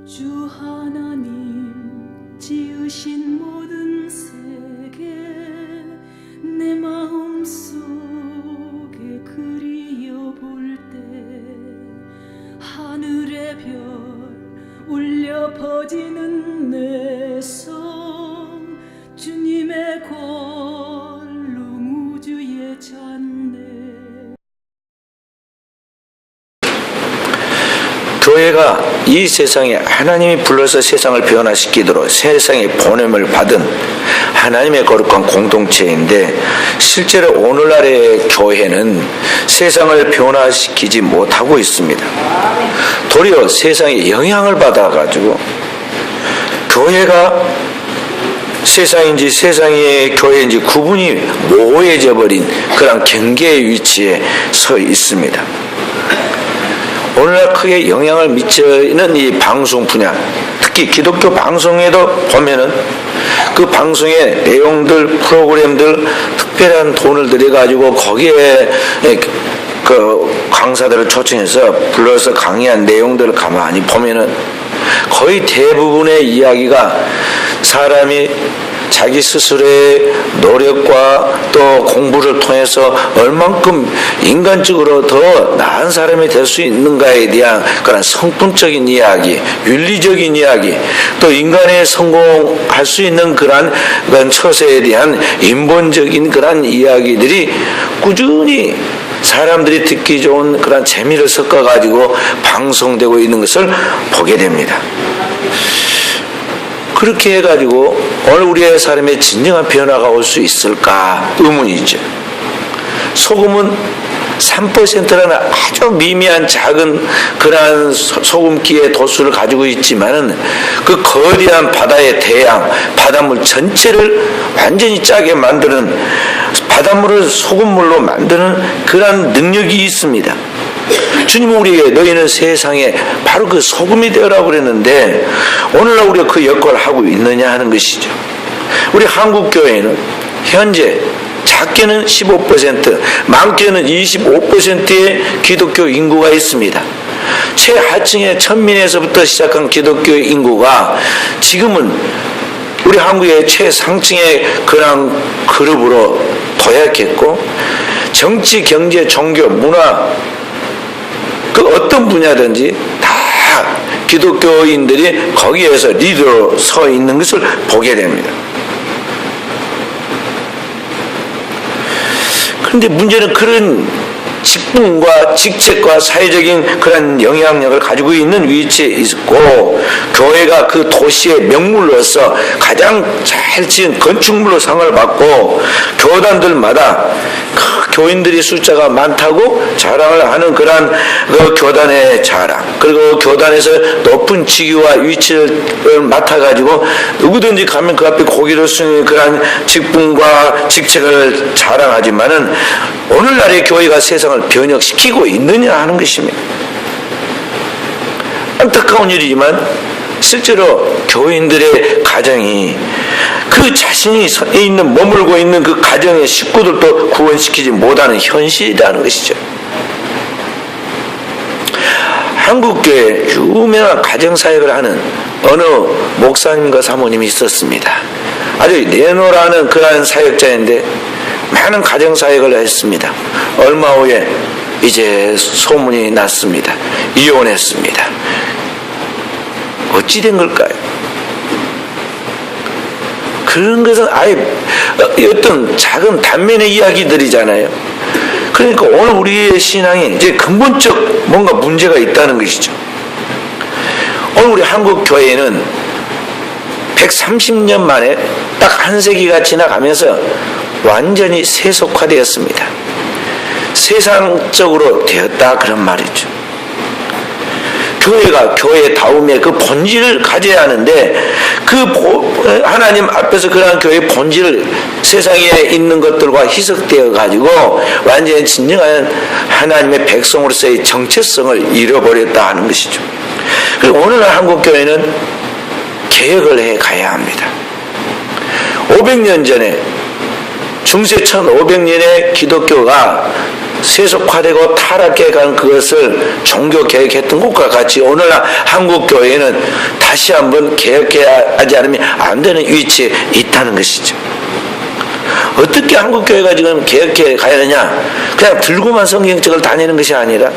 주 하나님 지으신 모든 세계 내 마음속에 그리워볼 때 하늘의 별 울려 퍼지는 내 성 주님의 권능 우주에 찼네. 교회가 이 세상에 하나님이 불러서 세상을 변화시키도록 세상에 보냄을 받은 하나님의 거룩한 공동체인데, 실제로 오늘날의 교회는 세상을 변화시키지 못하고 있습니다. 도리어 세상에 영향을 받아가지고 교회가 세상인지 세상의 교회인지 구분이 모호해져 버린 그런 경계의 위치에 서 있습니다. 오늘날 크게 영향을 미치는 이 방송 분야, 특히 기독교 방송에도 보면은 그 방송의 내용들, 프로그램들 특별한 돈을 들여가지고 거기에 그 강사들을 초청해서 불러서 강의한 내용들을 가만히 보면은 거의 대부분의 이야기가 사람이 자기 스스로의 노력과 또 공부를 통해서 얼만큼 인간적으로 더 나은 사람이 될 수 있는가에 대한 그런 성품적인 이야기, 윤리적인 이야기, 또 인간의 성공할 수 있는 그런 처세에 대한 인본적인 그런 이야기들이 꾸준히 사람들이 듣기 좋은 그런 재미를 섞어가지고 방송되고 있는 것을 보게 됩니다. 그렇게 해가지고 오늘 우리의 삶에 진정한 변화가 올 수 있을까 의문이죠. 소금은 3%라는 아주 미미한 작은 그러한 소금기의 도수를 가지고 있지만은 그 거대한 바다의 대양, 바닷물 전체를 완전히 짜게 만드는, 바닷물을 소금물로 만드는 그러한 능력이 있습니다. 주님은 우리에게 너희는 세상에 바로 그 소금이 되어라고 그랬는데, 오늘날 우리가 그 역할을 하고 있느냐 하는 것이죠. 우리 한국교회는 현재 작게는 15%, 많게는 25%의 기독교 인구가 있습니다. 최하층의 천민에서부터 시작한 기독교 인구가 지금은 우리 한국의 최상층의 그런 그룹으로 도약했고, 정치, 경제, 종교, 문화, 그 어떤 분야든지 다 기독교인들이 거기에서 리더로 서 있는 것을 보게 됩니다. 그런데 문제는 그런 직분과 직책과 사회적인 그런 영향력을 가지고 있는 위치에 있고, 교회가 그 도시의 명물로서 가장 잘 지은 건축물로 상을 받고, 교단들마다 그 교인들이 숫자가 많다고 자랑을 하는 그런 그 교단의 자랑, 그리고 교단에서 높은 직위와 위치를 맡아가지고 누구든지 가면 그 앞에 고개를 숙이는 그런 직분과 직책을 자랑하지만은, 오늘날의 교회가 세상을 변혁시키고 있느냐 하는 것입니다. 안타까운 일이지만 실제로 교인들의 가정이 그 자신이 있는 머물고 있는 그 가정의 식구들도 구원시키지 못하는 현실이라는 것이죠. 한국교회 유명한 가정사역을 하는 어느 목사님과 사모님이 있었습니다. 아주 내노라는 그러한 사역자인데 많은 가정사역을 했습니다. 얼마 후에 이제 소문이 났습니다. 이혼했습니다. 어찌 된 걸까요? 그런 것은 아예 어떤 작은 단면의 이야기들이잖아요. 그러니까 오늘 우리의 신앙이 이제 근본적 뭔가 문제가 있다는 것이죠. 오늘 우리 한국 교회는 130년 만에 딱 한 세기가 지나가면서 완전히 세속화되었습니다. 세상적으로 되었다 그런 말이죠. 교회가 교회다움의 그 본질을 가져야 하는데, 그 하나님 앞에서 그러한 교회의 본질을 세상에 있는 것들과 희석되어 가지고 완전히 진정한 하나님의 백성으로서의 정체성을 잃어버렸다 하는 것이죠. 그리고 오늘날 한국 교회는 개혁을 해 가야 합니다. 500년 전에 중세 1500년의 기독교가 세속화되고 타락해 간 그것을 종교 개혁했던 것과 같이 오늘날 한국 교회는 다시 한번 개혁하지 않으면 안 되는 위치에 있다는 것이죠. 어떻게 한국 교회가 지금 개혁해 가야 하느냐? 그냥 들고만 성경책을 다니는 것이 아니라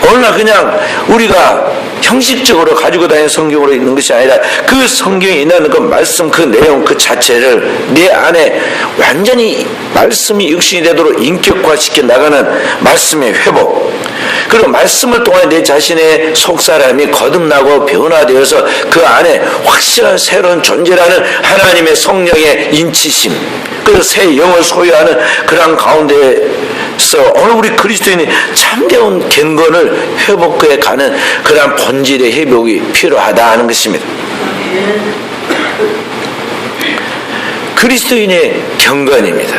오늘날 그냥 우리가 형식적으로 가지고 다니는 성경으로 있는 것이 아니라 그 성경에 있는 그 말씀, 그 내용 그 자체를 내 안에 완전히 말씀이 육신이 되도록 인격화시켜 나가는 말씀의 회복, 그리고 말씀을 통해 내 자신의 속사람이 거듭나고 변화되어서 그 안에 확실한 새로운 존재라는 하나님의 성령의 인치심, 그래서 새 영을 소유하는 그런 가운데서 오늘 우리 그리스도인이 참되운 경건을 회복해 가는 그런 본질의 회복이 필요하다 하는 것입니다. 그리스도인의 경건입니다.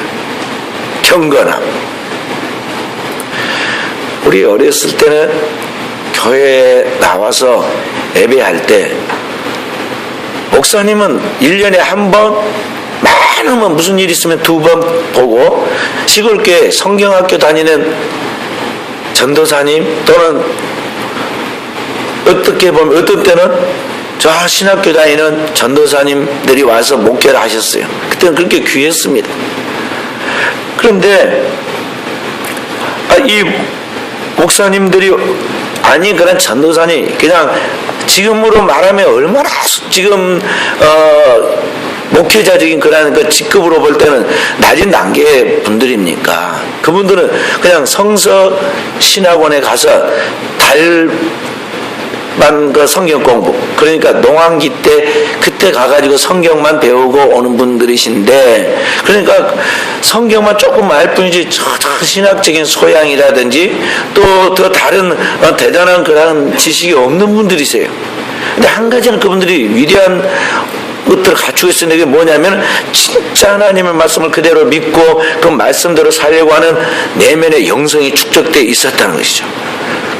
경건함. 우리 어렸을 때는 교회에 나와서 예배할 때 목사님은 1년에 한 번, 많으면 무슨 일 있으면 2번 보고, 시골교회 성경학교 다니는 전도사님 또는 어떻게 보면 어떤 때는 저 신학교 다니는 전도사님들이 와서 목회를 하셨어요. 그때는 그렇게 귀했습니다. 그런데 이 목사님들이 아니 그런 전도사님 그냥 지금으로 말하면 얼마나 지금 목회자적인 그런 그 직급으로 볼 때는 낮은 단계 분들입니까? 그분들은 그냥 성서 신학원에 가서 달만 그 성경 공부, 그러니까 농한기 때 그때 가가지고 성경만 배우고 오는 분들이신데, 그러니까 성경만 조금 알 뿐이지 저 신학적인 소양이라든지 또 더 다른 대단한 그런 지식이 없는 분들이세요. 근데 한 가지는 그분들이 위대한 것들을 갖추고 있으니 그게 뭐냐면 진짜 하나님의 말씀을 그대로 믿고 그 말씀대로 살려고 하는 내면의 영성이 축적되어 있었다는 것이죠.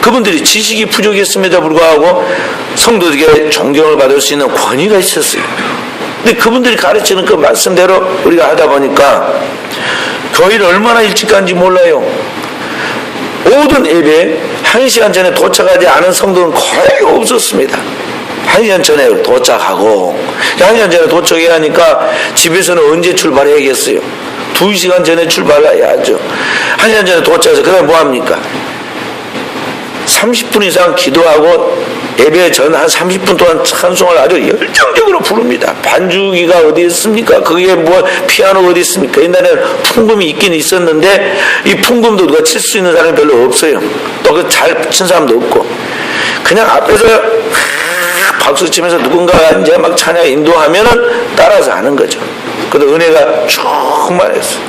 그분들이 지식이 부족했음에도 불구하고 성도들에게 존경을 받을 수 있는 권위가 있었어요. 근데 그분들이 가르치는 그 말씀대로 우리가 하다 보니까 교회를 얼마나 일찍 간지 몰라요. 모든 예배 1시간 전에 도착하지 않은 성도는 거의 없었습니다. 1시간 전에 도착하고, 1시간 전에 도착해야 하니까 집에서는 언제 출발해야겠어요? 2시간 전에 출발해야죠. 1시간 전에 도착해서 그 다음에 뭐합니까? 30분 이상 기도하고 예배 전 한 30분 동안 찬송을 아주 열정적으로 부릅니다. 반주기가 어디 있습니까? 그게 뭐 피아노 어디 있습니까? 옛날에는 풍금이 있긴 있었는데 이 풍금도 누가 칠 수 있는 사람이 별로 없어요. 또 그 잘 친 사람도 없고 그냥 앞에서 박수 치면서 누군가가 이제 막 찬양 인도하면은 따라서 하는 거죠. 그래도 은혜가 충만했어요.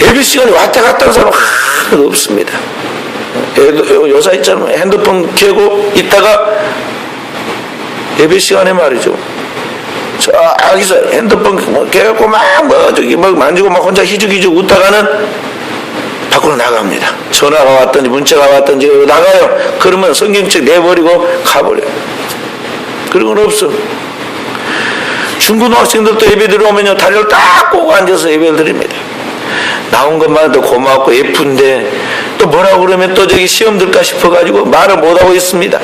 예배 시간에 왔다 갔다 하는 사람 하나도 없습니다. 요사 있잖아요. 핸드폰 켜고 있다가 예배 시간에 말이죠. 저기서 핸드폰 켜고 막 저기 막 만지고 막 혼자 희죽희죽 웃다가는 밖으로 나갑니다. 전화가 왔든지 문자가 왔든지 나가요. 그러면 성경책 내버리고 가버려요. 그런 건 없어. 중고등학생들도 예배 들어오면요 다리를 딱 꼬고 앉아서 예배를 드립니다. 나온 것만 해도 고맙고 예쁜데 또 뭐라고 그러면 또 저기 시험 들까 싶어가지고 말을 못하고 있습니다.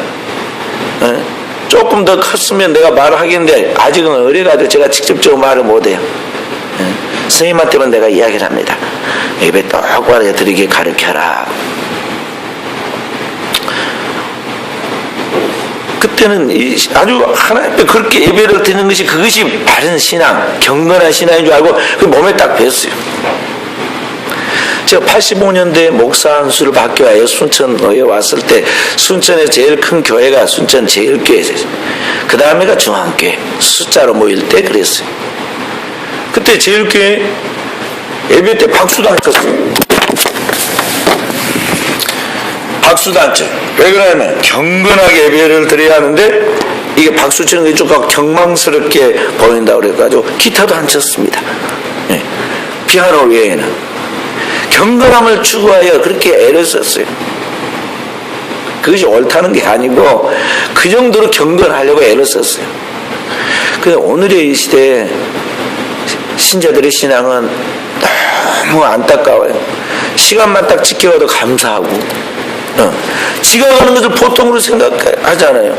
조금 더 컸으면 내가 말을 하겠는데 아직은 어려가지고 제가 직접적으로 말을 못해요. 선생님한테만 내가 이야기를 합니다. 예배 똑바로 드리게 가르쳐라. 그때는 아주 하나님 그렇게 예배를 드리는 것이 그것이 바른 신앙, 경건한 신앙인 줄 알고 그 몸에 딱 뱄어요. 제가 85년도에 목사 한 수를 받기위하여 순천에 왔을 때 순천에 제일 큰 교회가 순천 제일교회였어요. 그 다음에가 중앙교회 숫자로 모일 때 그랬어요. 그때 제일교회 예배 때 박수도 안 쳤어요. 박수도 안 쳐요. 왜 그러냐면 경건하게 예배를 드려야 하는데 이게 박수 치는 게 조금 경망스럽게 보인다고 그래가지고 기타도 안 쳤습니다. 네. 피아노 외에는 경건함을 추구하여 그렇게 애를 썼어요. 그것이 옳다는 게 아니고 그 정도로 경건하려고 애를 썼어요. 그런데 오늘의 이 시대에 신자들의 신앙은 너무 안타까워요. 시간만 딱 지켜가도 감사하고, 지각하는 것을 보통으로 생각하잖아요.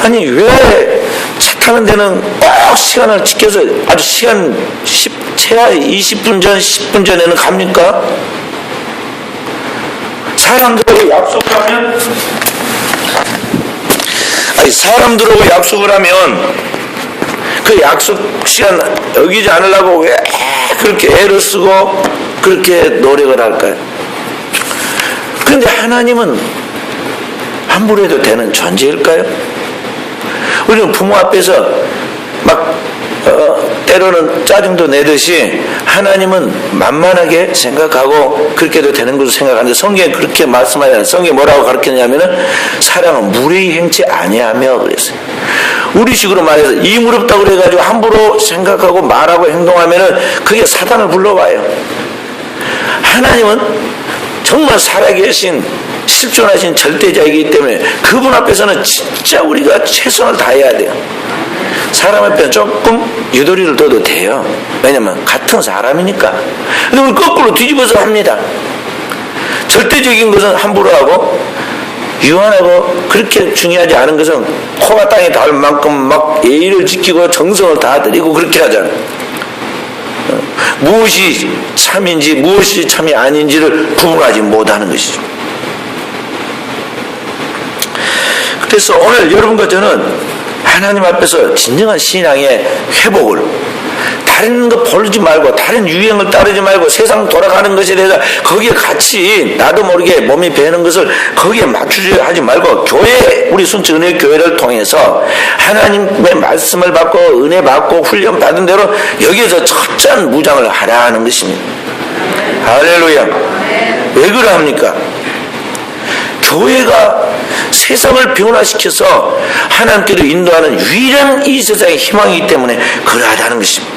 아니, 왜 차 타는 데는 꼭 시간을 지켜서 아주 시간 최하 20분 전, 10분 전에는 갑니까? 사람들하고 약속을 하면 그 약속 시간 어기지 않으려고 왜 그렇게 애를 쓰고 그렇게 노력을 할까요? 그런데 하나님은 함부로 해도 되는 존재일까요? 우리는 부모 앞에서 막 때로는 짜증도 내듯이 하나님은 만만하게 생각하고 그렇게 해도 되는 것으로 생각하는데 성경에 그렇게 말씀하잖아요. 성경에 뭐라고 가르쳤냐면은 사랑은 무례히 행치 아니하며 그랬어요. 우리식으로 말해서 이무렵다고 그래가지고 함부로 생각하고 말하고 행동하면은 그게 사단을 불러와요. 하나님은 정말 살아계신 실존하신 절대자이기 때문에 그분 앞에서는 진짜 우리가 최선을 다해야 돼요. 사람 앞에는 조금 유도리를 둬도 돼요. 왜냐면 같은 사람이니까. 근데 우리 거꾸로 뒤집어서 합니다. 절대적인 것은 함부로 하고 유한하고 그렇게 중요하지 않은 것은 코가 땅에 닿을 만큼 막 예의를 지키고 정성을 다 드리고 그렇게 하잖아요. 무엇이 참인지 무엇이 참이 아닌지를 구분하지 못하는 것이죠. 그래서 오늘 여러분과 저는 하나님 앞에서 진정한 신앙의 회복을, 다른 거 보지 말고 다른 유행을 따르지 말고 세상 돌아가는 것에 대해서 거기에 같이 나도 모르게 몸이 배는 것을 거기에 맞추려 하지 말고 교회, 우리 순천 은혜 교회를 통해서 하나님의 말씀을 받고 은혜 받고 훈련 받은 대로 여기에서 철저한 무장을 하라 하는 것입니다. 할렐루야. 왜 그러합니까? 교회가 세상을 변화시켜서 하나님께로 인도하는 유일한 이 세상의 희망이기 때문에 그러하다는 것입니다.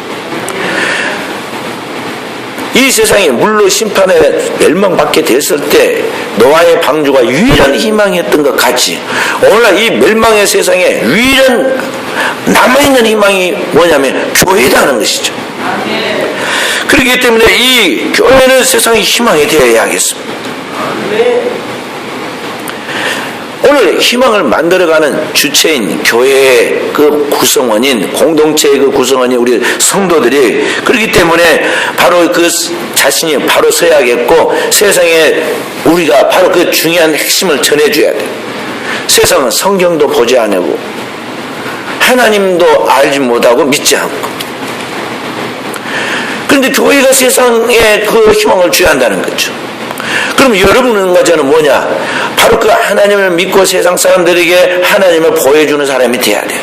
이 세상이 물로 심판에 멸망받게 됐을 때 노아의 방주가 유일한 희망이었던 것 같이 오늘날 이 멸망의 세상에 유일한 남아있는 희망이 뭐냐면 교회라는 것이죠. 그렇기 때문에 이 교회는 세상의 희망이 되어야 하겠습니다. 오늘 희망을 만들어가는 주체인 교회의 그 구성원인, 공동체의 그 구성원인 우리 성도들이 그렇기 때문에 바로 그 자신이 바로 서야겠고 세상에 우리가 바로 그 중요한 핵심을 전해줘야 돼요. 세상은 성경도 보지 않고 하나님도 알지 못하고 믿지 않고, 그런데 교회가 세상에 그 희망을 줘야 한다는 거죠. 그럼 여러분과 저는 뭐냐? 바로 그 하나님을 믿고 세상 사람들에게 하나님을 보여주는 사람이 돼야 돼요.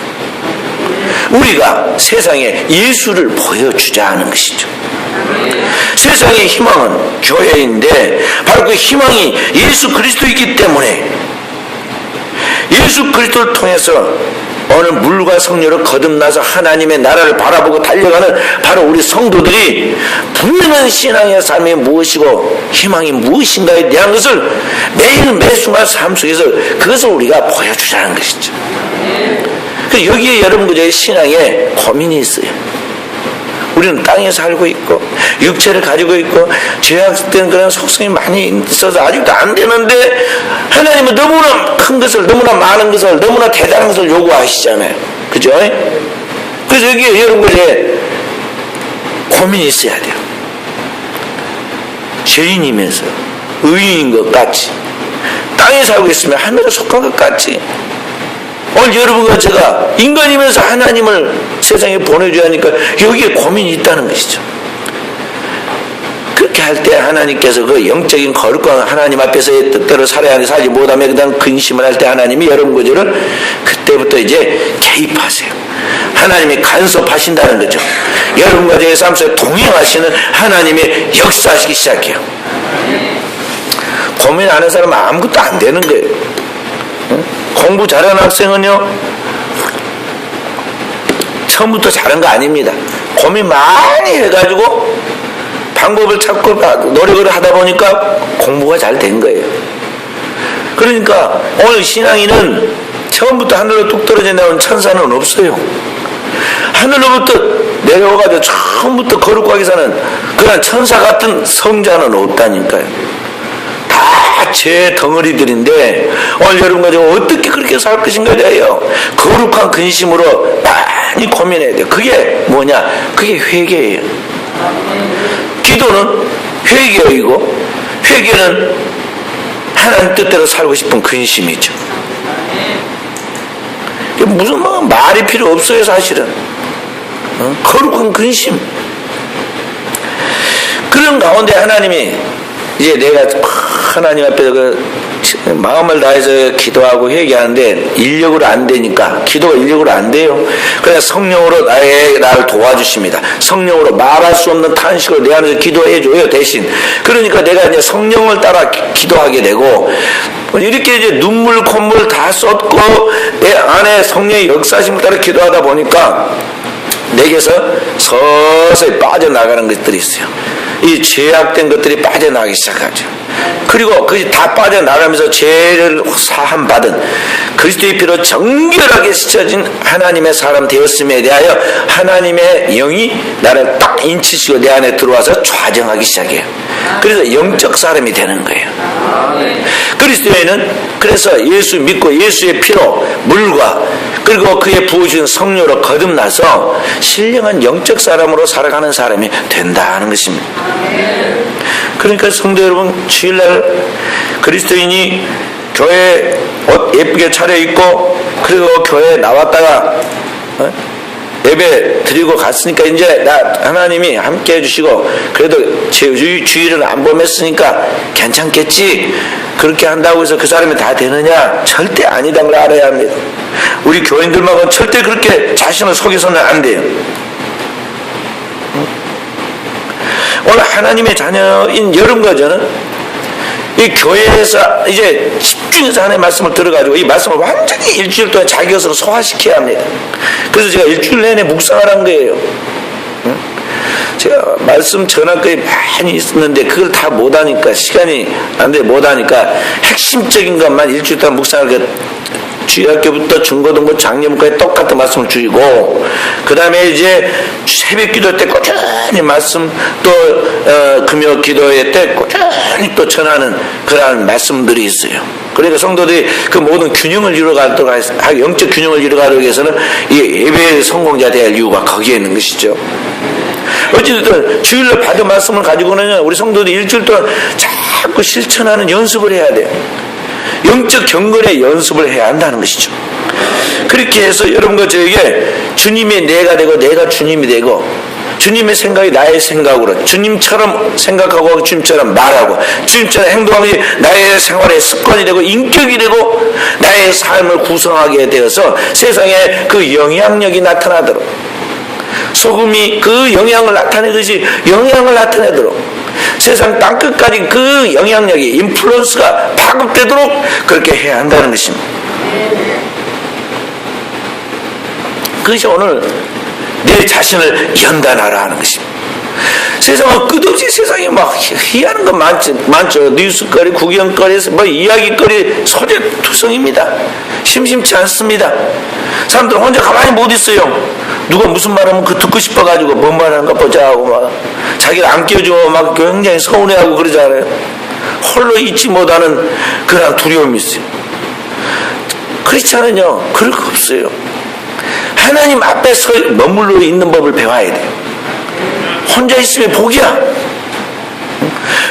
우리가 세상에 예수를 보여주자 하는 것이죠. 세상의 희망은 교회인데 바로 그 희망이 예수 그리스도이기 때문에 예수 그리스도를 통해서 어느 물과 성령으로 거듭나서 하나님의 나라를 바라보고 달려가는 바로 우리 성도들이 분명한 신앙의 삶이 무엇이고 희망이 무엇인가에 대한 것을 매일 매순간 삶 속에서 그것을 우리가 보여주자는 것이죠. 그래서 여기에 여러분들의 신앙에 고민이 있어요. 우리는 땅에 살고 있고 육체를 가지고 있고 죄악된 그런 속성이 많이 있어서 아직도 안 되는데 하나님은 너무나 큰 것을, 너무나 많은 것을, 너무나 대단한 것을 요구하시잖아요. 그죠? 그래서 여기에 여러분들의 고민이 있어야 돼요. 죄인이면서 의인인 것 같이 땅에 살고 있으면 하늘에 속한 것 같이 오늘 여러분과 제가 인간이면서 하나님을 세상에 보내줘야 하니까 여기에 고민이 있다는 것이죠. 그렇게 할 때 하나님께서 그 영적인 거룩한 하나님 앞에서의 뜻대로 살아야 살지 못하며 그다음 근심을 할 때 하나님이 여러분과 저를 그때부터 이제 개입하세요. 하나님이 간섭하신다는 거죠. 여러분과 저의 삶 속에 동행하시는 하나님의 역사하시기 시작해요. 고민 안 하는 사람은 아무것도 안 되는 거예요. 공부 잘하는 학생은요 처음부터 잘한 거 아닙니다. 고민 많이 해가지고 방법을 찾고 노력을 하다 보니까 공부가 잘 된 거예요. 그러니까 오늘 신앙인은 처음부터 하늘로 뚝 떨어져 나온 천사는 없어요. 하늘로부터 내려와가지고 처음부터 거룩하게 사는 그런 천사 같은 성자는 없다니까요. 다 제 덩어리들인데 오늘 여러분 가지고 어떻게 그렇게 살 것인가 해요. 거룩한 근심으로 많이 고민해야 돼요. 그게 뭐냐? 그게 회개예요. 기도는 회개이고 회개는 하나님 뜻대로 살고 싶은 근심이죠. 무슨 말이 필요 없어요, 사실은. 거룩한 근심. 그런 가운데 하나님이 이제 내가 하나님 앞에서 마음을 다해서 기도하고 회개하는데 인력으로 안 되니까, 기도가 인력으로 안 돼요. 그래서 성령으로 나를 도와주십니다. 성령으로 말할 수 없는 탄식으로 내 안에서 기도해줘요, 대신. 그러니까 내가 이제 성령을 따라 기도하게 되고, 이렇게 이제 눈물, 콧물 다 쏟고 내 안에 성령의 역사심을 따라 기도하다 보니까 내게서 서서히 빠져나가는 것들이 있어요. 이 죄악된 것들이 빠져나가기 시작하죠. 그리고 그것이 다 빠져나가면서 죄를 사함받은 그리스도의 피로 정결하게 씻어진 하나님의 사람 되었음에 대하여 하나님의 영이 나를 딱 인치시고 내 안에 들어와서 좌정하기 시작해요. 그래서 영적 사람이 되는 거예요. 그리스도에는 그래서 예수 믿고 예수의 피로 물과 그리고 그의 부어주신 성령으로 거듭나서 신령한 영적 사람으로 살아가는 사람이 된다는 것입니다. 그러니까 성도 여러분, 주일날 그리스도인이 교회 옷 예쁘게 차려입고 그리고 교회에 나왔다가 예배 드리고 갔으니까 이제 하나님이 함께 해주시고 그래도 제 주일은 안 범했으니까 괜찮겠지, 그렇게 한다고 해서 그 사람이 다 되느냐? 절대 아니다는 걸 알아야 합니다. 우리 교인들만은 절대 그렇게 자신을 속여서는 안 돼요. 오늘 하나님의 자녀인 여러분과 저는 이 교회에서 이제 집중해서 하나님의 말씀을 들어가지고 이 말씀을 완전히 일주일 동안 자기 것으로 소화시켜야 합니다. 그래서 제가 일주일 내내 묵상을 한 거예요. 제가 말씀 전학거리 많이 있었는데 그걸 다 못하니까, 시간이 안 돼 못하니까 핵심적인 것만 일주일 동안 묵상을 주일학교부터 중고등부 작년부까지 똑같은 말씀을 주이고, 그 다음에 이제 새벽 기도 때 꾸준히 말씀, 또 금요 기도회 때 꾸준히 또 전하는 그러한 말씀들이 있어요. 그러니까 성도들이 그 모든 균형을 이루어가도록, 영적 균형을 이루어가기 위해서는 이 예배의 성공자 될 이유가 거기에 있는 것이죠. 어쨌든 주일날 받은 말씀을 가지고는 우리 성도들이 일주일 동안 자꾸 실천하는 연습을 해야 돼요. 영적 경건의 연습을 해야 한다는 것이죠. 그렇게 해서 여러분과 저에게 주님이 내가 되고 내가 주님이 되고, 주님의 생각이 나의 생각으로, 주님처럼 생각하고 주님처럼 말하고 주님처럼 행동하는 게 나의 생활의 습관이 되고 인격이 되고 나의 삶을 구성하게 되어서 세상에 그 영향력이 나타나도록, 소금이 그 영향을 나타내듯이 영향을 나타내도록 세상 땅끝까지 그 영향력이, 인플루언스가 파급되도록 그렇게 해야 한다는 것입니다. 그것이 오늘 내 자신을 연단하라 하는 것입니다. 세상은 끝없이 세상에 막 희한한 거 많죠. 뉴스거리, 구경거리, 뭐 이야기거리 소재투성입니다. 심심치 않습니다. 사람들은 혼자 가만히 못 있어요. 누가 무슨 말하면 그 듣고 싶어가지고 뭔 말하는가 보자 하고 막 자기를 안 끼워주고 막 굉장히 서운해하고 그러잖아요. 홀로 잊지 못하는 그런 두려움이 있어요. 크리스찬은요 그럴 거 없어요. 하나님 앞에 머물러 있는 법을 배워야 돼요. 혼자 있으면 복이야.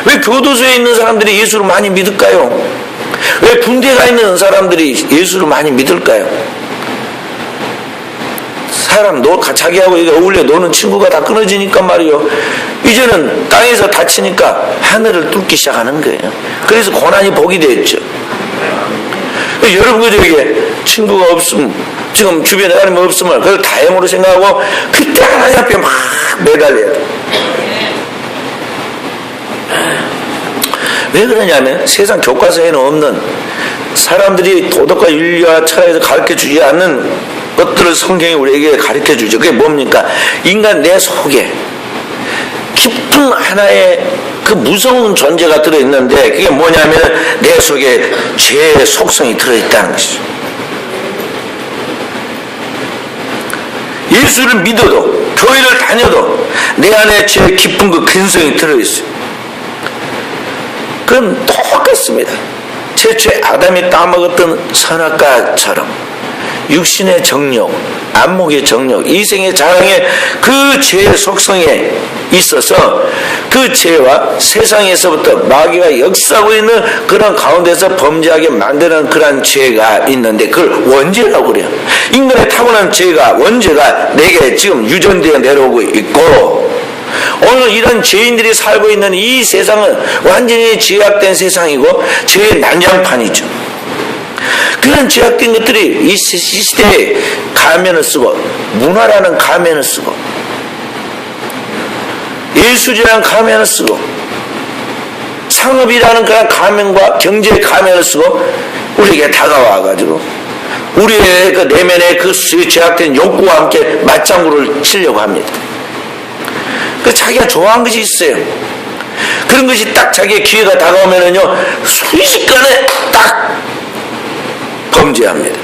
왜 교도소에 있는 사람들이 예수를 많이 믿을까요? 왜 군대 가 있는 사람들이 예수를 많이 믿을까요? 사람 자기하고 어울려 노는 친구가 다 끊어지니까 말이요, 이제는 땅에서 다치니까 하늘을 뚫기 시작하는 거예요. 그래서 고난이 복이 됐죠. 여러분 그저에게 친구가 없음, 지금 주변에 사람이 없으면 그걸 다행으로 생각하고 그때 하나님 앞에 막 매달려야 돼. 왜 그러냐면 세상 교과서에는 없는, 사람들이 도덕과 윤리와 철학에서 가르쳐주지 않는 것들을 성경이 우리에게 가르쳐주죠. 그게 뭡니까? 인간 내 속에 깊은 하나의 그 무서운 존재가 들어있는데, 그게 뭐냐면 내 속에 죄의 속성이 들어있다는 것이죠. 예수를 믿어도 교회를 다녀도 내 안에 죄의 깊은 그 근성이 들어있어요. 그건 똑같습니다. 최초에 아담이 따먹었던 선악과처럼 육신의 정욕, 안목의 정욕, 이생의 자랑의 그 죄의 속성에 있어서 그 죄와 세상에서부터 마귀가 역사하고 있는 그런 가운데서 범죄하게 만드는 그런 죄가 있는데 그걸 원죄라고 그래요. 인간의 타고난 죄가, 원죄가 내게 지금 유전되어 내려오고 있고, 오늘 이런 죄인들이 살고 있는 이 세상은 완전히 죄악된 세상이고 죄의 난장판이죠. 그런 죄악된 것들이 이 시대에 가면을 쓰고, 문화라는 가면을 쓰고, 예술이라는 가면을 쓰고, 상업이라는 그런 가면과 경제의 가면을 쓰고 우리에게 다가와가지고 우리의 그 내면의 그 죄악된 욕구와 함께 맞장구를 치려고 합니다. 그 자기가 좋아하는 것이 있어요. 그런 것이 딱 자기의 기회가 다가오면은요, 순식간에 딱 범죄합니다.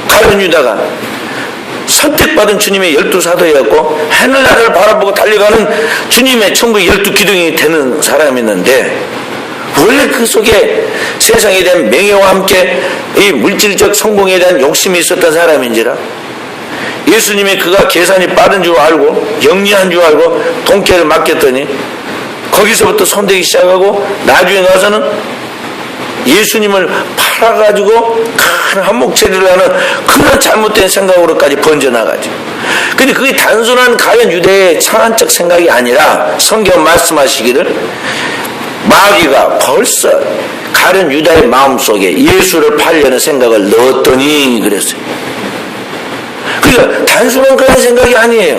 가룟 유다가 선택받은 주님의 12사도였고 하늘나라를 바라보고 달려가는 주님의 천국 12기둥이 되는 사람이었는데, 원래 그 속에 세상에 대한 명예와 함께 이 물질적 성공에 대한 욕심이 있었던 사람인지라 예수님이 그가 계산이 빠른 줄 알고 영리한 줄 알고 돈깨를 맡겼더니 거기서부터 손대기 시작하고 나중에 가서는 예수님을 팔아가지고 큰 한몫처리를 하는 그런 잘못된 생각으로까지 번져나가죠. 근데 그게 단순한 가룟 유대의 창안적 생각이 아니라 성경 말씀하시기를 마귀가 벌써 가룟 유다의 마음속에 예수를 팔려는 생각을 넣었더니 그랬어요. 그러니까 단순한 그런 생각이 아니에요.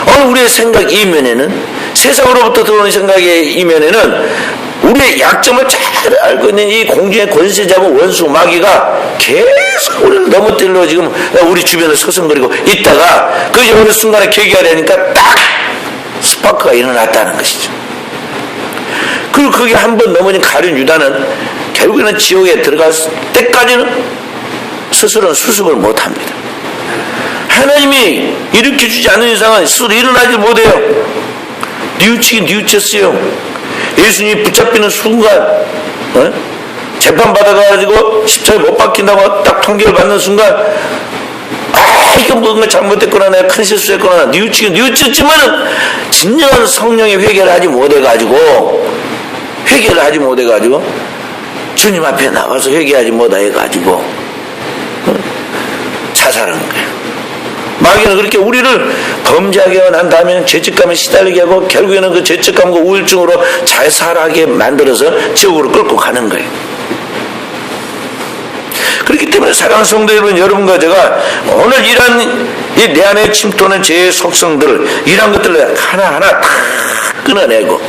오늘 우리의 생각 이면에는, 세상으로부터 들어오는 생각의 이면에는 우리의 약점을 잘 알고 있는 이 공중의 권세자고 원수 마귀가 계속 우리를 넘어뜨리려 지금 우리 주변을 서성거리고 있다가 그 어느 순간에 계기가 되니까 딱 스파크가 일어났다는 것이죠. 그리고 그게 한번 넘어진 가룟 유다는 결국에는 지옥에 들어갈 때까지는 스스로는 수습을 못합니다. 하나님이 일으켜주지 않는 이상은 스스로 일어나지 못해요. 뉘우치긴 뉘우쳤어요. 예수님이 붙잡히는 순간, 재판받아가지고 십자가에 못 박힌다고 딱 통계를 받는 순간, 이거 뭔가 잘못됐구나, 내가 큰 실수했구나, 뉘우치긴 뉘우쳤지만은 진정한 성령의 회개를 하지 못해가지고 주님 앞에 나가서 회개하지 못해가지고 자살하는 거예요. 마귀는 그렇게 우리를 범죄하게 난 다음에는 죄책감에 시달리게 하고 결국에는 그 죄책감과 우울증으로 자살하게 만들어서 지옥으로 끌고 가는 거예요. 그렇기 때문에 사랑하는 성도 여러분과 제가 오늘 이런 내 안에 침투하는 죄의 속성들, 이런 것들을 하나하나 다 끊어내고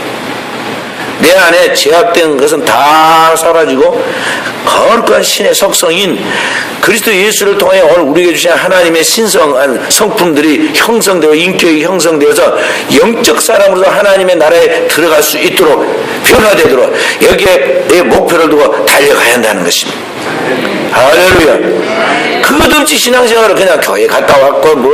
내 안에 제약된 것은 다 사라지고 거룩한 신의 속성인 그리스도 예수를 통해 오늘 우리에게 주신 하나님의 신성한 성품들이 형성되어 인격이 형성되어서 영적 사람으로서 하나님의 나라에 들어갈 수 있도록 변화되도록 여기에 내 목표를 두고 달려가야 한다는 것입니다. 할렐루야. 그것 없이 신앙생활을 그냥 교회 갔다 왔고 뭐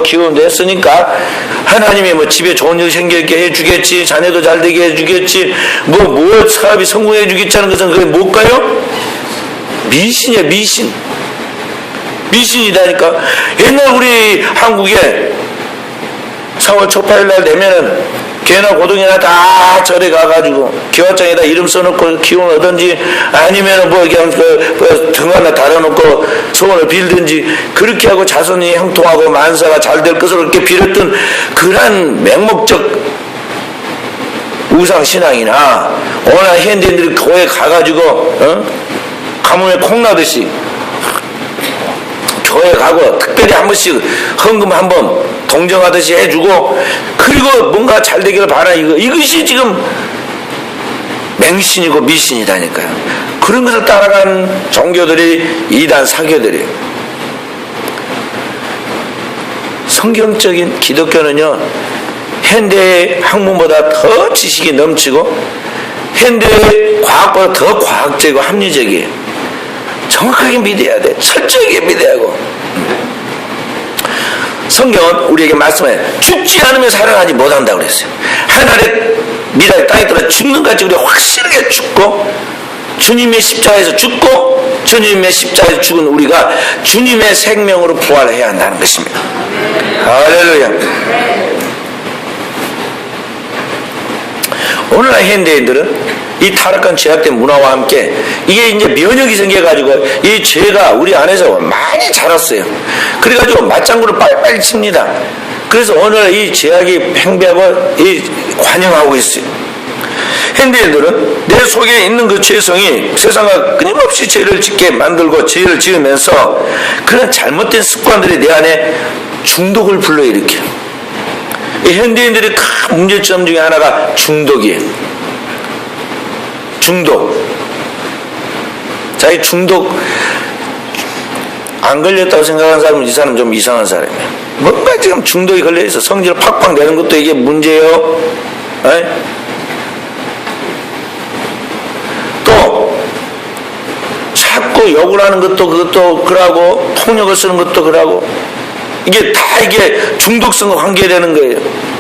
기운도 했으니까 하나님이 뭐 집에 좋은 일 생기게 해주겠지, 자녀도 잘 되게 해주겠지, 뭐 사업이 성공해 주겠지 하는 것은 그게 뭘까요? 미신이야, 미신. 미신이다니까. 옛날 우리 한국에 4월 초파일 날 되면은 개나 고등이나 다 절에 가가지고 기와장에다 이름 써놓고 기운 얻든지 아니면 뭐 그냥 등 하나 달아놓고 소원을 빌든지 그렇게 하고 자손이 형통하고 만사가 잘 될 것으로 그렇게 빌었던 그런 맹목적 우상신앙이나 오늘 현대인들이 교회 가가지고 가뭄에 콩나듯이 교회 가고 특별히 한 번씩 헌금 한번 동정하듯이 해주고 그리고 뭔가 잘 되기를 바라는 이것이 지금 맹신이고 미신이다니까요. 그런 것을 따라간 종교들이 이단 사교들이에요. 성경적인 기독교는요, 현대의 학문보다 더 지식이 넘치고 현대의 과학보다 더 과학적이고 합리적이에요. 정확하게 믿어야 돼. 철저하게 믿어야 하고 성경은 우리에게 말씀해 죽지 않으면 살아나지 못한다고 그랬어요. 하늘의 미랄 땅에 떨어 죽는 같이 우리가 확실하게 죽고 주님의 십자가에서 죽고 주님의 십자가에서 죽은 우리가 주님의 생명으로 부활해야 한다는 것입니다. 할렐루야. 오늘날 현대인들은 이 타락한 죄악된 문화와 함께 이게 이제 면역이 생겨가지고 이 죄가 우리 안에서 많이 자랐어요. 그래가지고 맞장구를 빨리빨리 칩니다. 그래서 오늘 이 죄악이 팽배하고 관영하고 있어요. 현대인들은 내 속에 있는 그 죄성이 세상과 끊임없이 죄를 짓게 만들고 죄를 지으면서 그런 잘못된 습관들이 내 안에 중독을 불러일으켜요. 이 현대인들의 큰 문제점 중에 하나가 중독이에요. 중독. 자기 중독 안 걸렸다고 생각하는 사람은 이 사람 좀 이상한 사람이에요. 뭔가 지금 중독이 걸려있어. 성질 팍팍 내는 것도 이게 문제예요. 에이? 또 자꾸 욕을 하는 것도 그것도 그러고 폭력을 쓰는 것도 그러고 이게 다 이게 중독성과 관계되는 거예요.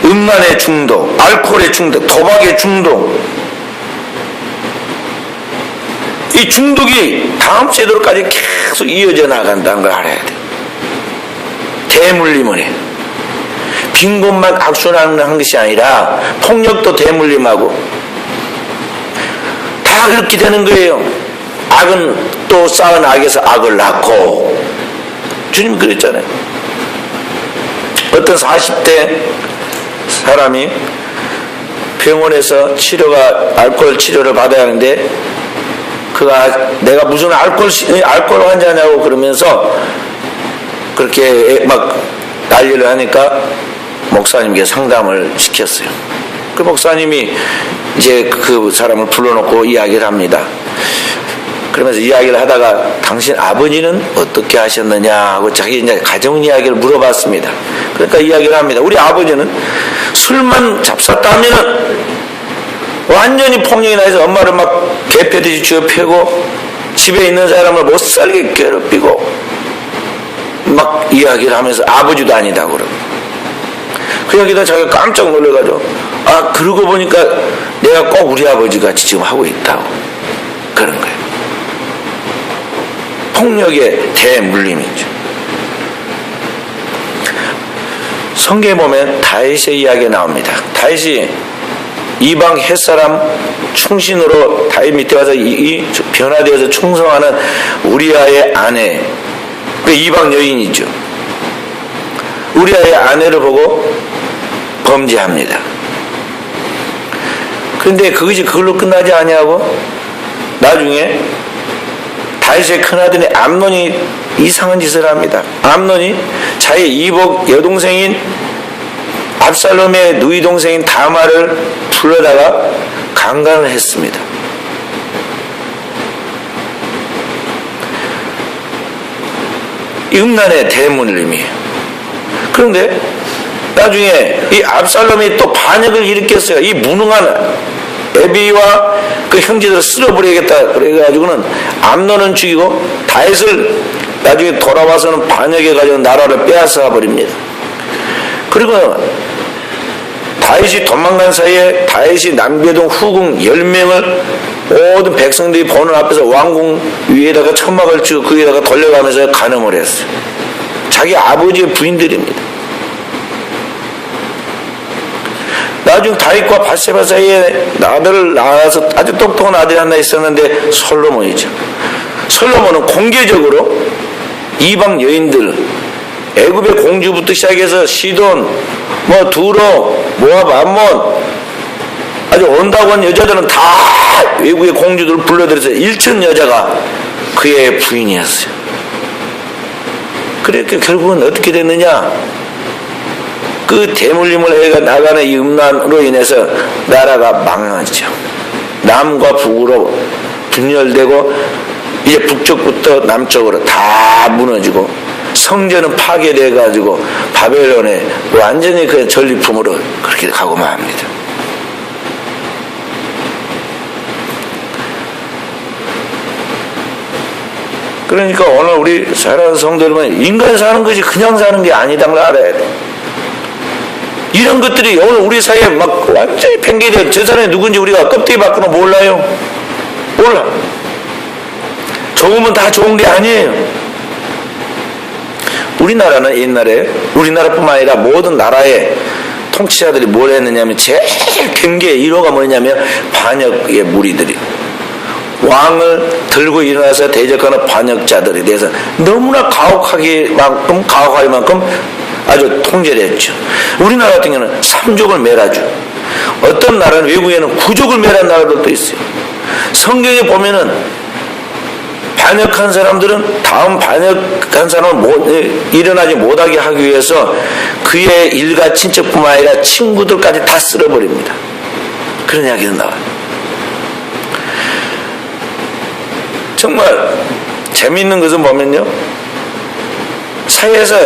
음란의 중독, 알코올의 중독, 도박의 중독. 이 중독이 다음 세대로까지 계속 이어져 나간다는 걸 알아야 돼요. 대물림을 해요. 빈 곳만 악순환하는 것이 아니라 폭력도 대물림하고 다 그렇게 되는 거예요. 악은 또 쌓은 악에서 악을 낳고 주님이 그랬잖아요. 어떤 40대 사람이 병원에서 알코올 치료를 받아야 하는데 그가 내가 무슨 알코올 환자냐고 그러면서 그렇게 막 난리를 하니까 목사님께 상담을 시켰어요. 그 목사님이 이제 그 사람을 불러놓고 이야기를 합니다. 그러면서 이야기를 하다가 당신 아버지는 어떻게 하셨느냐 하고 자기 이제 가정 이야기를 물어봤습니다. 그러니까 이야기를 합니다. 우리 아버지는 술만 잡쌌다면은 완전히 폭력이 나서 엄마를 막 개패듯이 쥐어패고 집에 있는 사람을 못 살게 괴롭히고 막 이야기를 하면서 아버지도 아니다고 그러고 그 얘기다 자기가 깜짝 놀라가지고 그러고 보니까 내가 꼭 우리 아버지 같이 지금 하고 있다고 그런 거예요. 폭력의 대물림이죠. 성경에 보면 다윗의 이야기가 나옵니다. 다윗이 이방 햇사람 충신으로 다윗 밑에 와서 변화되어서 충성하는 우리아의 아내, 그 이방 여인이죠. 우리아의 아내를 보고 범죄합니다. 그런데 그것이 그걸로 끝나지 아니하고 나중에 다윗의 큰아들인 암논이 이상한 짓을 합니다. 암논이 자기 이복 여동생인 압살롬의 누이 동생인 다마를 불러다가 강간을 했습니다. 음란의 대물림이에요. 그런데 나중에 이 압살롬이 또 반역을 일으켰어요. 이 무능한 에비와 그 형제들을 쓸어버리겠다 그래가지고는 암논은 죽이고 다윗을 나중에 돌아와서는 반역해가지고 나라를 빼앗아 버립니다. 그리고 다윗이 도망간 사이에 다윗이 남겨둔 후궁 10명을 모든 백성들이 보는 앞에서 왕궁 위에다가 천막을 치고 그 위에다가 돌려가면서 간음을 했어요. 자기 아버지의 부인들입니다. 나중 다윗과 밧세바 사이에 아들을 낳아서 아주 똑똑한 아들이 하나 있었는데 솔로몬이죠. 솔로몬은 공개적으로 이방 여인들, 애굽의 공주부터 시작해서 시돈, 두로, 모압, 암몬 아주 온다고 여자들은 다 외국의 공주들을 불러들여서 1천 여자가 그의 부인이었어요. 그렇게 결국은 어떻게 됐느냐? 그 대물림을 해가 나가는 이 음란으로 인해서 나라가 망하죠. 남과 북으로 분열되고 이제 북쪽부터 남쪽으로 다 무너지고 성전은 파괴돼 가지고 바벨론에 완전히 그 전리품으로 그렇게 가고만 합니다. 그러니까 오늘 우리 사랑하는 성도 여러분, 인간 사는 것이 그냥 사는 게 아니다는 걸 알아야 돼. 이런 것들이 오늘 우리 사이에 막 완전히 팽개돼. 저 사람이 누군지 우리가 껍데기 밖으로 몰라요. 몰라. 좋으면 다 좋은 게 아니에요. 우리나라는 옛날에, 우리나라뿐만 아니라 모든 나라의 통치자들이 뭘 했느냐면, 제일 경계의 1호가 뭐냐면 반역의 무리들이, 왕을 들고 일어나서 대적하는 반역자들에 대해서 너무나 가혹하기만큼 아주 통제를 했죠. 우리나라 같은 경우는 3족을 매라죠. 어떤 나라는, 외국에는 9족을 매란 나라들도 있어요. 성경에 보면은 반역한 사람들은 다음 반역한 사람을 일어나지 못하게 하기 위해서 그의 일가 친척뿐만 아니라 친구들까지 다 쓸어버립니다. 그런 이야기는 나와요. 정말 재미있는 것은 보면요, 사회에서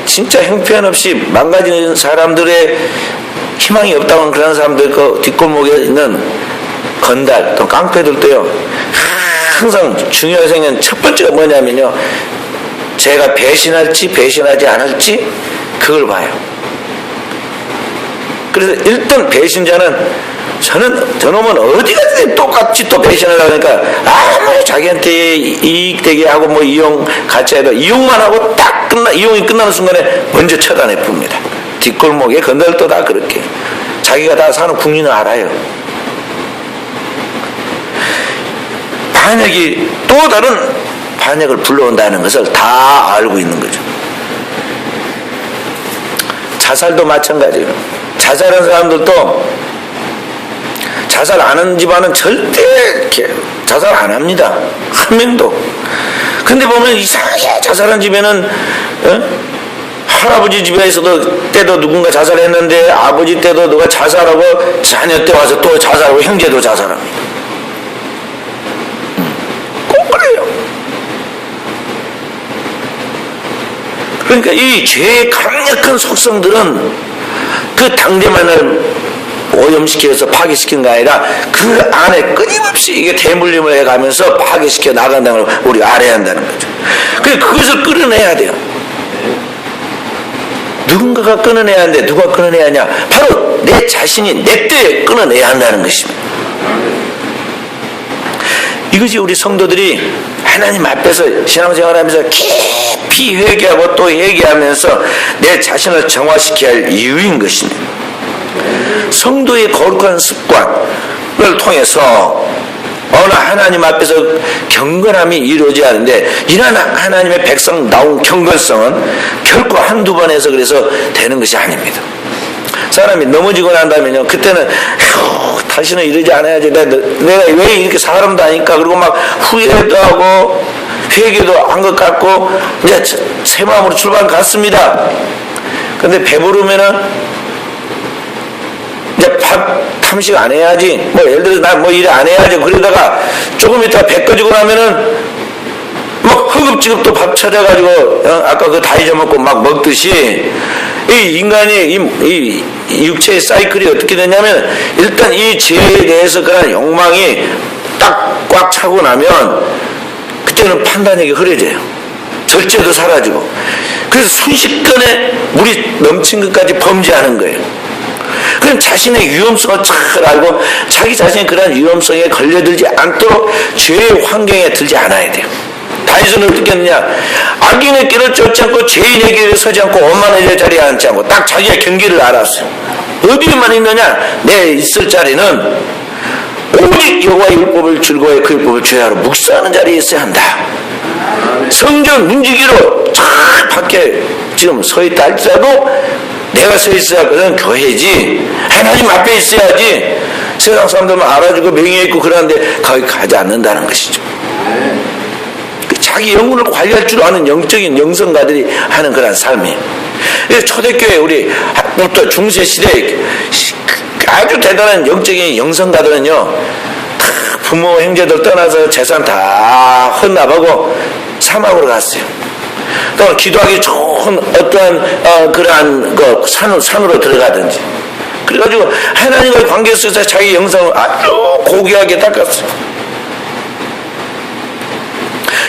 진짜 형편없이 망가지는 사람들의 희망이 없다는 그런 사람들 그 뒷골목에 있는 건달 또 깡패들도요, 항상 중요하게 생긴 첫 번째가 뭐냐면요, 제가 배신할지 배신하지 않을지 그걸 봐요. 그래서 일단 배신자는, 저놈은 어디 가든 똑같이 또 배신을 하니까 아무리 자기한테 이익되게 하고 뭐 이용 같이 해도 이용만 하고 딱 이용이 끝나는 순간에 먼저 처단해 풉니다. 뒷골목에 건달도 다 그렇게 자기가 다 사는 국민은 알아요. 반역이 또 다른 반역을 불러온다는 것을 다 알고 있는 거죠. 자살도 마찬가지예요. 자살한 사람들도, 자살 안 하는 집안은 절대 자살 안 합니다. 한 명도. 근데 보면 이상하게 자살한 집에는, 할아버지 집에서도 때도 누군가 자살했는데 아버지 때도 누가 자살하고 자녀 때 와서 또 자살하고 형제도 자살합니다. 꼭 그래요. 그러니까 이 죄의 강력한 속성들은 그 당대만을 오염시켜서 파괴시키는 게 아니라 그 안에 끊임없이 이게 대물림을 해가면서 파괴시켜 나간다는 걸 우리가 알아야 한다는 거죠. 그래서 그것을 끌어내야 돼요. 누군가가 끊어내야 하는데 누가 끊어내야 하냐? 바로 내 자신이 내 때 끊어내야 한다는 것입니다. 이것이 우리 성도들이 하나님 앞에서 신앙생활하면서 깊이 회개하고 또 회개하면서 내 자신을 정화시켜야 할 이유인 것입니다. 성도의 거룩한 습관을 통해서 어느 하나님 앞에서 경건함이 이루어져야 하는데, 이러한 하나님의 백성 나온 경건성은 결코 한두 번 해서 그래서 되는 것이 아닙니다. 사람이 넘어지고 난다면요, 그때는 다시는 이러지 않아야지, 내가 왜 이렇게 사람도 아니까, 그리고 막 후회도 하고 회개도 한 것 같고 이제 새 마음으로 출발 갔습니다. 근데 배부르면은 이제 밥 탐식 안 해야지, 뭐 예를 들어서 나 뭐 일 안 해야지, 그러다가 조금 있다가 배 꺼지고 나면은 막 허겁지겁 밥 찾아가지고 아까 그 다 잊어먹고 막 먹듯이, 이 인간이 이 육체의 사이클이 어떻게 되냐면, 일단 이 죄에 대해서 그런 욕망이 딱 꽉 차고 나면 그때는 판단력이 흐려져요. 절제도 사라지고, 그래서 순식간에 물이 넘친 것까지 범죄하는 거예요. 그럼 자신의 위험성을 잘 알고 자기 자신의 그런 위험성에 걸려들지 않도록 죄의 환경에 들지 않아야 돼요. 다윗은 어떻게 했느냐? 악인의 길을 쫓지 않고 죄인의 길에 서지 않고 오만의 자리에 앉지 않고 딱 자기의 경계를 알았어요. 어디에만 있느냐? 내 있을 자리는 오직 여호와의 율법을 즐거워해 그 율법을 죄하러 묵상하는 자리에 있어야 한다. 성전 문지기로 쫙 밖에 지금 서 있다 할지라도 내가 서 있어야 그건 교회지, 하나님 앞에 있어야지. 세상 사람들만 알아주고 명예 있고 그러는데 거기 가지 않는다는 것이죠. 자기 영혼을 관리할 줄 아는 영적인 영성가들이 하는 그런 삶이에요. 그래서 초대교회 우리부터 중세시대에 아주 대단한 영적인 영성가들은요, 부모 형제들 떠나서 재산 다 헌납하고 사막으로 갔어요. 또 기도하기 좋은 어떠한 그러한 그 산으로 들어가든지, 그래가지고 하나님과의 관계 속에서 자기 영성을 아주 고귀하게 닦았어요.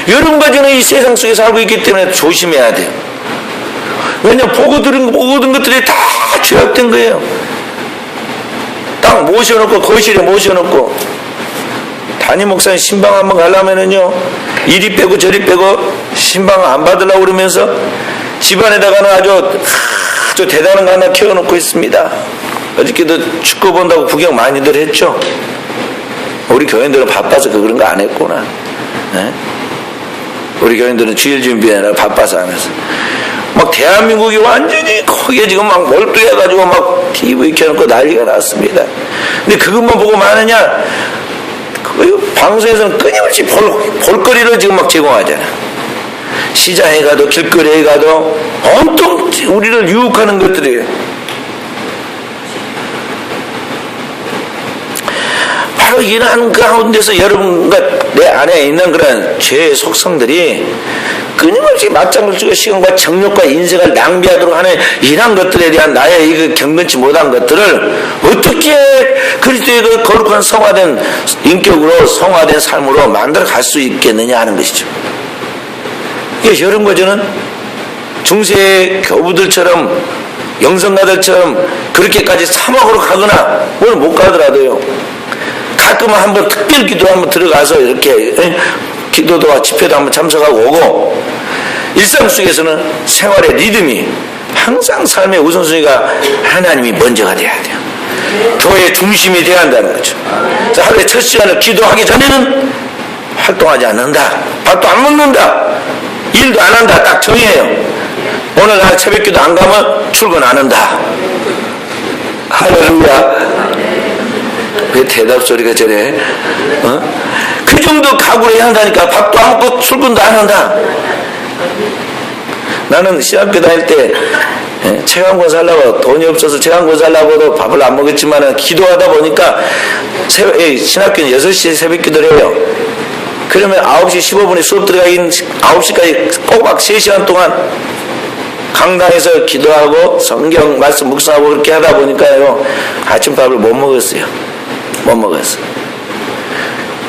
여러분과 이 세상 속에 살고 있기 때문에 조심해야 돼요. 왜냐하면 보고 들은 것들이 다 죄악된 거예요. 딱 모셔놓고 거실에 모셔놓고 담임 목사님 신방 한번 가려면은요 이리 빼고 저리 빼고 신방 안 받으려고 그러면서 집안에다가는 아주 대단한 거 하나 키워놓고 있습니다. 어저께도 축구 본다고 구경 많이들 했죠. 우리 교인들은 바빠서 그런 거 안 했구나. 네? 우리 교인들은 주일 준비하느라 바빠서 안 했어. 막 대한민국이 완전히 거기에 지금 막 몰두해가지고 막 TV 켜놓고 난리가 났습니다. 근데 그것만 보고 마느냐? 그 방송에서는 끊임없이 볼거리를 지금 막 제공하잖아. 시장에 가도 길거리에 가도 온통 우리를 유혹하는 것들이에요. 바로 이러한 그 가운데서 여러분과 내 안에 있는 그런 죄의 속성들이 끊임없이 맞장구 치고 시간과 정력과 인생을 낭비하도록 하는 이러한 것들에 대한 나의 이 경건치 못한 것들을 어떻게 그리스도의 그 거룩한 성화된 인격으로 성화된 삶으로 만들어 갈 수 있겠느냐 하는 것이죠. 그래서 여러분 거저는 중세 교부들처럼 영성가들처럼 그렇게까지 사막으로 가거나 오늘 못 가더라도요. 가끔은 한번 특별 기도 한번 들어가서 이렇게 기도도와 집회도 한번 참석하고 오고 일상 속에서는 생활의 리듬이 항상 삶의 우선순위가 하나님이 먼저가 돼야 돼요. 교회의 중심이 돼야 한다는 거죠. 하루에 첫 시간을 기도하기 전에는 활동하지 않는다. 밥도 안 먹는다. 일도 안 한다. 딱 정해요. 오늘 나 새벽기도 안 가면 출근 안 한다. 할렐루야. 왜 대답 소리가 저래? 그 정도 각오를 해야 한다니까. 밥도 안 먹고 출근도 안 한다. 나는 신학교 다닐 때 책 한 권 살라고 돈이 없어서 책 한 권 살라고도 밥을 안 먹었지만 기도하다 보니까 신학교는 6시에 새벽 기도를 해요. 그러면 9시 15분에 수업 들어가긴 9시까지 꼬박 3시간 동안 강당에서 기도하고 성경 말씀 묵상하고 그렇게 하다 보니까요 아침밥을 못 먹었어요. 못 먹었어요.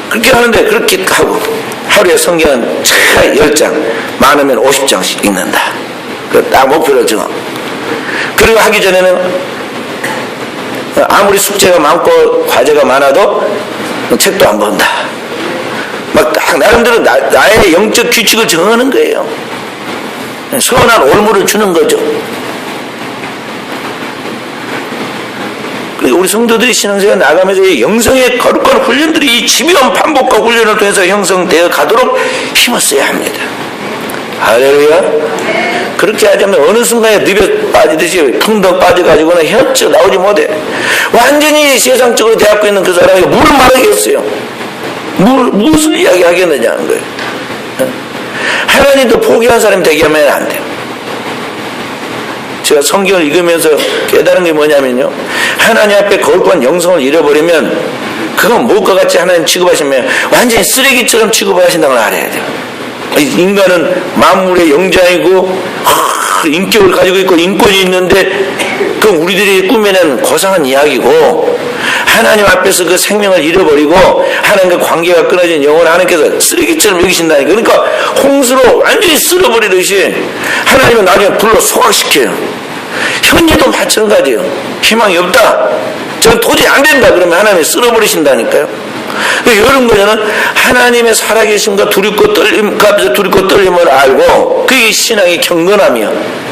그렇게 하는데 그렇게 하고 하루에 성경은 10장 많으면 50장씩 읽는다. 그 딱 목표를 정하고 그리고 하기 전에는 아무리 숙제가 많고 과제가 많아도 책도 안 본다. 막 딱 나름대로 나의 영적 규칙을 정하는 거예요. 선한 올무를 주는 거죠. 그리고 우리 성도들이 신앙생활 나가면서 영성의 거룩한 훈련들이 이 집요한 반복과 훈련을 통해서 형성되어 가도록 힘을 써야 합니다. 할렐루야. 그렇게 하자면 어느 순간에 늪에 빠지듯이 텅덩 빠져가지고는 헤엄쳐 나오지 못해. 완전히 세상적으로 대하고 있는 그 사람이 뭘 말하겠어요? 무엇을 이야기하겠느냐는 거예요. 하나님도 포기한 사람이 되게 하면 안 돼요. 제가 성경을 읽으면서 깨달은 게 뭐냐면요. 하나님 앞에 거룩한 영성을 잃어버리면 그건 무엇과 같이 하나님 취급하시면 완전히 쓰레기처럼 취급하신다는 걸 알아야 돼요. 인간은 만물의 영장이고 인격을 가지고 있고 인권이 있는데 그건 우리들이 꾸며낸 고상한 이야기고 하나님 앞에서 그 생명을 잃어버리고 하나님과 관계가 끊어진 영혼을 하나님께서 쓰레기처럼 여기신다니까. 그러니까 홍수로 완전히 쓸어버리듯이 하나님은 나중에 불로 소각시켜요. 현재도 마찬가지예요. 희망이 없다. 저는 도저히 안 된다. 그러면 하나님이 쓸어버리신다니까요. 이런 거는 하나님의 살아계심과 두렵고 떨림을 알고 그게 신앙의 경건함이요.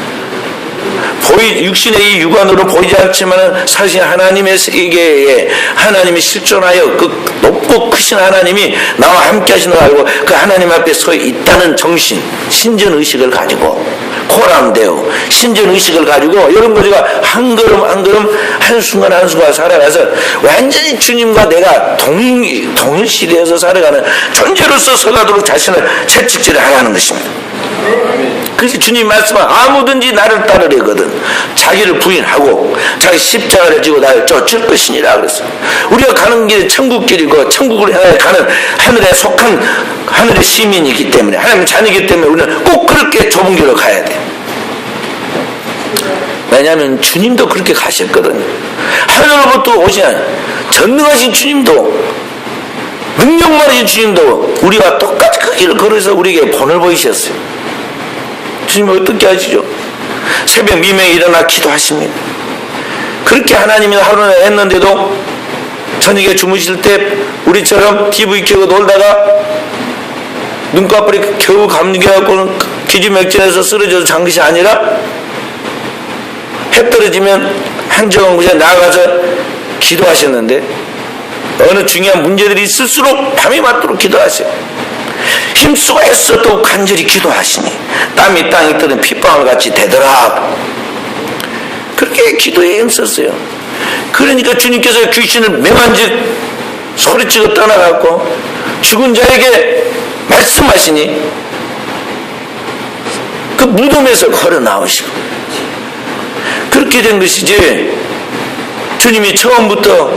육신의 이 육안으로 보이지 않지만 사실 하나님의 세계에 하나님이 실존하여 그 높고 크신 하나님이 나와 함께 하시는 걸 알고 그 하나님 앞에 서 있다는 정신, 신전의식을 가지고 코람되어 신전의식을 가지고 이런 거지가 한 걸음 한 걸음 한순간 한순간 살아가서 완전히 주님과 내가 동일시대에서 살아가는 존재로서 서가도록 자신을 채찍질을 하라는 것입니다. 그래서 주님 말씀은 아무든지 나를 따르려거든 자기를 부인하고 자기 십자가를 지고 나를 쫓을 것이니라 그랬어요. 우리가 가는 길은 천국길이고 천국을 향해 가는 하늘에 속한 하늘의 시민이기 때문에 하나님의 자녀이기 때문에 우리는 꼭 그렇게 좁은 길로 가야 돼요. 왜냐하면 주님도 그렇게 가셨거든요. 하늘로부터 오신 전능하신 주님도 능력 많으신 주님도 우리와 똑같이 그 길을 걸어서 우리에게 본을 보이셨어요. 주님은 어떻게 하시죠? 새벽 미명에 일어나 기도하십니다. 그렇게 하나님이 하루는 했는데도 저녁에 주무실 때 우리처럼 TV 켜고 놀다가 눈꺼풀이 겨우 감겨갖고는 기지맥진해서 쓰러져서 잔 것이 아니라 해 떨어지면 행정구에 나가서 기도하셨는데 어느 중요한 문제들이 있을수록 밤이 맞도록 기도하세요. 힘쓰고 애써 또 간절히 기도하시니 땀이 땅이 뜨는 핏방울 같이 되더라. 그렇게 기도에 힘썼어요. 그러니까 주님께서 귀신을 맹한즉 소리치고 떠나갔고 죽은 자에게 말씀하시니 그 무덤에서 걸어 나오시고 그렇게 된 것이지. 주님이 처음부터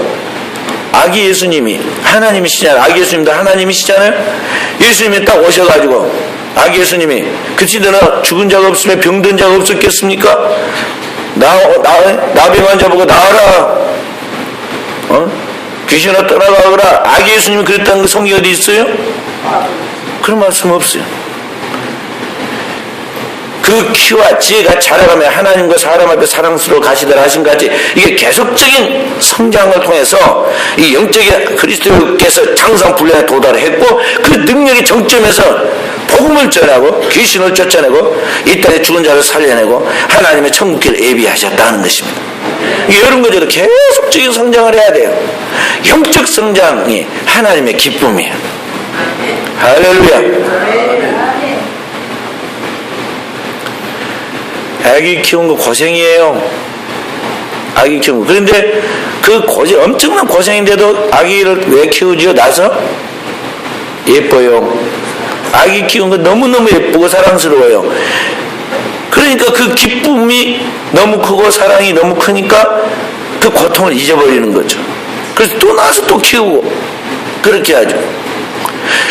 아기 예수님이 하나님이시잖아요. 아기 예수님도 하나님이시잖아요. 예수님이 딱 오셔가지고 아기 예수님이 그치 너나 죽은 자가 없으면 병든 자가 없었겠습니까? 나 병한 자 보고 나와라. 귀신아 떠나가거라. 아기 예수님이 그랬다는 그 성경이 어디 있어요? 그런 말씀 없어요. 그 키와 지혜가 자라가며 하나님과 사람 앞에 사랑스러워 가시더라 하신 같이 이게 계속적인 성장을 통해서 이 영적인 그리스도께서 장성분량에 도달했고 그 능력의 정점에서 복음을 전하고 귀신을 쫓아내고 이 땅에 죽은 자를 살려내고 하나님의 천국길을 예비하셨다는 것입니다. 이런 것들은 계속적인 성장을 해야 돼요. 영적 성장이 하나님의 기쁨이에요. 할렐루야. 아기 키운 거 고생이에요. 아기 키운 거. 그런데 그 엄청난 고생인데도 아기를 왜 키우지요? 나서? 예뻐요. 아기 키운 거 너무너무 예쁘고 사랑스러워요. 그러니까 그 기쁨이 너무 크고 사랑이 너무 크니까 그 고통을 잊어버리는 거죠. 그래서 또 나서 또 키우고 그렇게 하죠.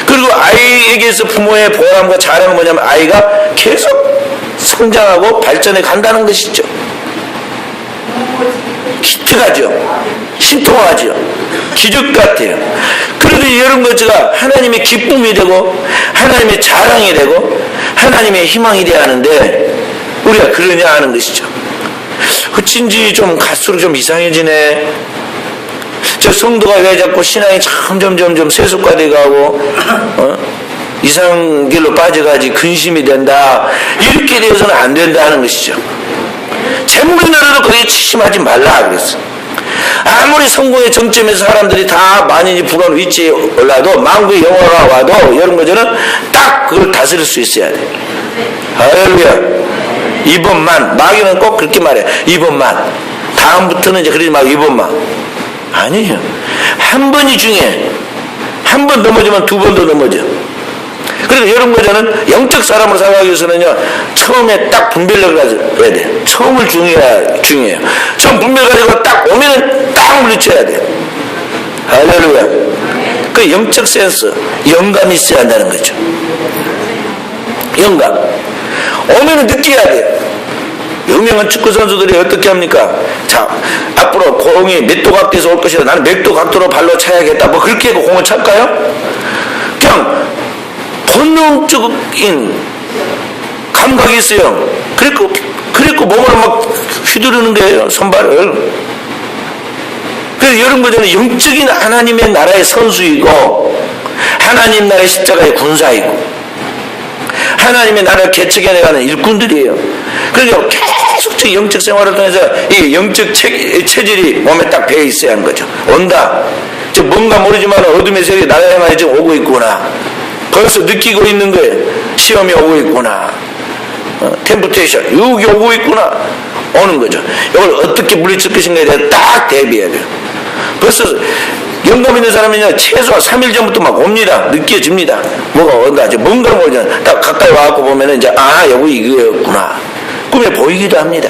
그리고 아이에게서 부모의 보람과 자랑은 뭐냐면 아이가 계속 성장하고 발전해 간다는 것이죠. 기특하죠. 신통하죠. 기적 같아요. 그래도 이런 것들가 하나님의 기쁨이 되고 하나님의 자랑이 되고 하나님의 희망이 돼야 하는데 우리가 그러냐 하는 것이죠. 어쩐지 좀 갈수록 좀 이상해지네. 저 성도가 왜 자꾸 신앙이 점점 세속화돼 가고 이상한 길로 빠져가지 근심이 된다. 이렇게 되어서는 안 된다는 것이죠. 재물이 늘어도 거기에 치심하지 말라 그랬어. 아무리 성공의 정점에서 사람들이 다 만인이 부러운 위치에 올라도 만국의 영화가 와도 이런 것들은 딱 그걸 다스릴 수 있어야 돼. 할렐루야. 이번만. 마귀는 꼭 그렇게 말해. 이번만. 다음부터는 이제 그러지 말고 이번만. 아니에요. 한 번이 중요해. 한 번 넘어지면 두 번도 넘어져. 그래서 이런 거는 영적 사람으로 살아가기 위해서는요, 처음에 딱 분별력을 가져야 돼. 처음을 중요해요. 처음 분별 가지고 딱 오면은 딱 물리쳐야 돼. 할렐루야. 그 영적 센스, 영감이 있어야 한다는 거죠. 영감. 오면은 느껴야 돼. 유명한 축구 선수들이 어떻게 합니까? 자, 앞으로 공이 몇 도 각도에서 올 것이다. 나는 몇 도 각도로 발로 차야겠다. 뭐 그렇게 해서 공을 찰까요? 그냥 본능적인 감각이 있어요. 그랬고 몸을 막 휘두르는 거예요. 손발을. 그래서 이런 거는 영적인 하나님의 나라의 선수이고 하나님 나라의 십자가의 군사이고 하나님의 나라를 개척해내가는 일꾼들이에요. 그러니까 계속적인 영적 생활을 통해서 이 영적 체질이 몸에 딱 배어 있어야 하는 거죠. 온다. 뭔가 모르지만 어둠의 세력이 나를 향해 지금 오고 있구나. 벌써 느끼고 있는 거예요. 시험이 오고 있구나. 템프테이션, 유혹이 오고 있구나. 오는 거죠. 이걸 어떻게 물리칠 것인가에 대해 딱 대비해야 돼요. 벌써 영감 있는 사람은요, 최소한 3일 전부터 막 옵니다. 느껴집니다. 뭐가 온다. 뭔가 모르잖아. 딱 가까이 와갖고 보면은 이제, 여기 이거였구나. 꿈에 보이기도 합니다.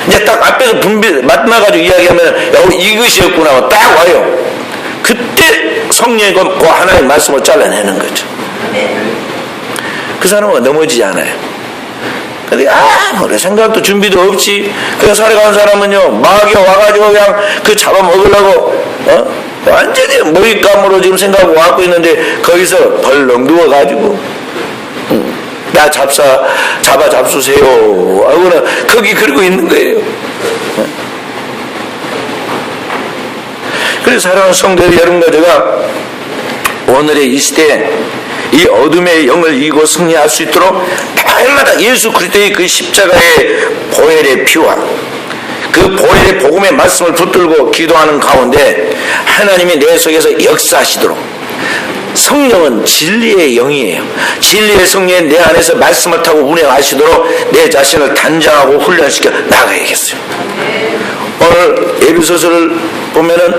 이제 딱 앞에서 만나가지고 이야기하면, 여기 이것이었구나. 딱 와요. 그때 성령이 그 하나님 말씀을 잘라내는 거죠. 그 사람은 넘어지지 않아요. 근데 아무리 생각도 준비도 없지. 그냥 살아가는 사람은요, 마귀가 와가지고 그냥 그 잡아먹으려고 완전히 모의감으로 지금 생각하고 와고 있는데 거기서 벌렁 누워가지고 나 잡아 잡수세요 하고는 거기 그러고 있는 거예요. 그래서 사랑하는 성도 여러분과 제가 오늘의 이 시대에 이 어둠의 영을 이기고 승리할 수 있도록 날마다 예수 그리스도의 그 십자가의 보혈의 피와 그 보혈의 복음의 말씀을 붙들고 기도하는 가운데 하나님이 내 속에서 역사하시도록, 성령은 진리의 영이에요. 진리의 성령이 내 안에서 말씀을 타고 운행하시도록 내 자신을 단장하고 훈련시켜 나가야겠어요. 오늘 에베소서를 보면은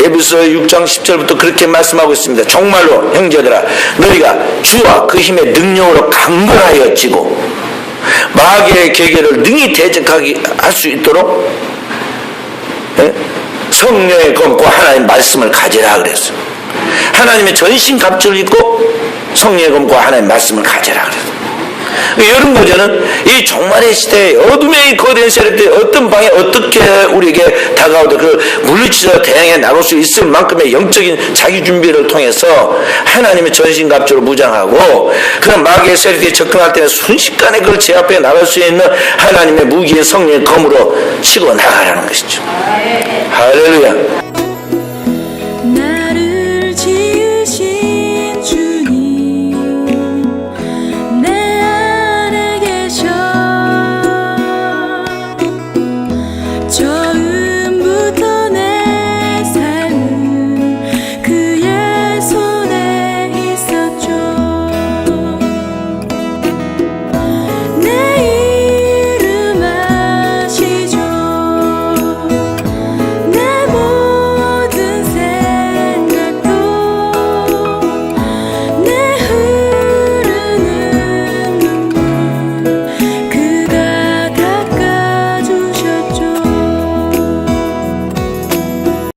에베소 6장 10절부터 그렇게 말씀하고 있습니다. 정말로 형제들아 너희가 주와 그 힘의 능력으로 강건하여 지고 마귀의 계계를 능히 대적하게 할 수 있도록 성령의 검과 하나님의 말씀을 가지라 그랬어요. 하나님의 전신갑주를 입고 성령의 검과 하나님의 말씀을 가지라 그랬어요. 여러분 저는 이 종말의 시대에 어둠의 거대한 세력들이 어떤 방에 어떻게 우리에게 다가오도 그 물리치서 대항해 나갈 수 있을 만큼의 영적인 자기 준비를 통해서 하나님의 전신갑주로 무장하고 그런 마귀의 세력들이 접근할 때는 순식간에 그걸 제압해 나갈 수 있는 하나님의 무기의 성령의 검으로 치고 나가라는 것이죠. 할렐루야.